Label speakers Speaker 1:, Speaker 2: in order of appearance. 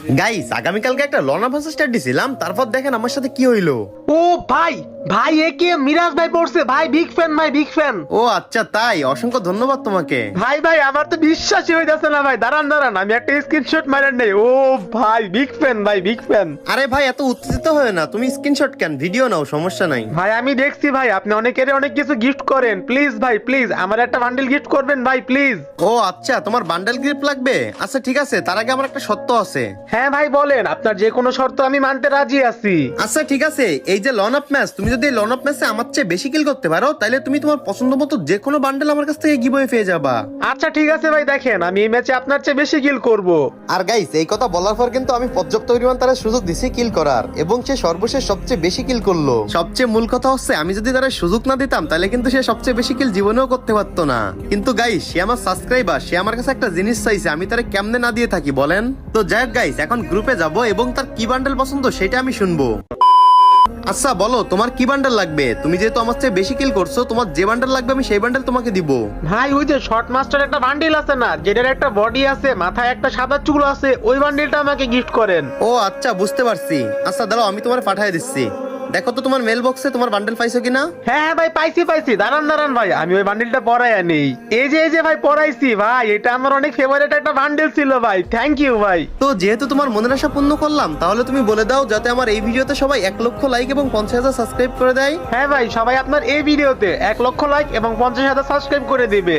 Speaker 1: Guys আগামীকালকে একটা লনা versus start দিছিলাম, তারপর দেখেন আমার সাথে কি হইলো।
Speaker 2: ও ভাই ভাই এ কে মিরাজ ভাই পড়ছে ভাই, বিগ ফ্যান ভাই, বিগ ফ্যান।
Speaker 1: ও আচ্ছা তাই, অসংখ্য ধন্যবাদ তোমাকে।
Speaker 2: ভাই ভাই আমার তো বিশ্বাসই হইতাছে না ভাই, দাঁড়ান দাঁড়ান আমি একটা স্ক্রিনশট মারেন নেই। ও ভাই বিগ ফ্যান ভাই, বিগ ফ্যান।
Speaker 1: আরে ভাই এত উত্তেজিত হয় না, তুমি স্ক্রিনশট কেন, ভিডিও নাও, সমস্যা নাই।
Speaker 2: ভাই আমি দেখছি ভাই আপনি অনেকেরই অনেক কিছু গিফট করেন, প্লিজ ভাই প্লিজ আমার একটা বান্ডেল গিফট করবেন ভাই প্লিজ।
Speaker 1: ও আচ্ছা তোমার বান্ডেল গিফট লাগবে, আচ্ছা ঠিক আছে, তার আগে আমার একটা শর্ত আছে।
Speaker 2: হ্যাঁ ভাই বলেন, আপনার যে কোনো শর্ত আমি মানতে রাজি আছি।
Speaker 1: আচ্ছা ঠিক আছে, এই যে লন আপ ম্যাচ, তুমি যদি লন আপ ম্যাচে আমার চেয়ে বেশি কিল করতে পারো তাহলে তুমি তোমার পছন্দ মতো যে কোনো বান্ডেল আমার কাছ থেকে গিভওয়ে পেয়ে যাবা।
Speaker 2: আচ্ছা ঠিক আছে ভাই, দেখেন আমি এই ম্যাচে আপনার চেয়ে বেশি কিল করব।
Speaker 1: আর গাইস এই কথা বলার পর কিন্তু আমি পর্যাপ্ত পরিমাণ তার সুযোগ দিছি কিল করার, এবং সে সর্বশেষ সবচেয়ে বেশি কিল করলো। সবচেয়ে মূল কথা হচ্ছে আমি যদি তার সুযোগ না দিতাম তাহলে কিন্তু সে সবচেয়ে বেশি কিল জীবনেও করতে পারতো না। কিন্তু গাইস সে আমার সাবস্ক্রাইবার, সে আমার কাছে একটা জিনিস চাইছে, আমি তারে কেমনে না দিয়ে থাকি বলেন। তো যাই হোক গাইস, এখন গ্রুপে যাব এবং তার কি বান্ডেল পছন্দ সেটা আমি শুনবো। আচ্ছা বলো তোমার কি বান্ডেল লাগবে, তুমি যেহেতু আমার চেয়ে বেশি কিল করছো, তোমার যে বান্ডেল লাগবে আমি সেই বান্ডেল তোমাকে দিব।
Speaker 2: ভাই ওই যে শর্ট মাস্টার একটা বান্ডিল আছে না, যেটার একটা বডি আছে, মাথায় একটা সাদা চুল আছে, ওই বান্ডিলটা আমাকে গিফট করেন।
Speaker 1: ও আচ্ছা বুঝতে পারছি, আচ্ছা দাঁড়াও আমি তোমার পাঠিয়ে দিচ্ছি। দেখো তো তোমার মেল বক্সে তোমার বান্ডেল পাইছো কিনা।
Speaker 2: হ্যাঁ হ্যাঁ ভাই পাইছি পাইছি, দাঁড়ান দাঁড়ান ভাই আমি ওই বান্ডিলটা পরাই আনি। এই যে ভাই পরাইছি ভাই, এটা আমার অনেক ফেভারিট একটা বান্ডিল ছিল ভাই, থ্যাংক ইউ ভাই।
Speaker 1: তো যেহেতু তোমার মনের আশা পূর্ণ করলাম, তাহলে তুমি বলে দাও যাতে আমার এই ভিডিওতে সবাই 1 লক্ষ লাইক এবং 50,000 সাবস্ক্রাইব করে দেয়।
Speaker 2: হ্যাঁ ভাই সবাই আপনার এই ভিডিওতে 1 লক্ষ লাইক এবং 50,000 সাবস্ক্রাইব করে দিবে।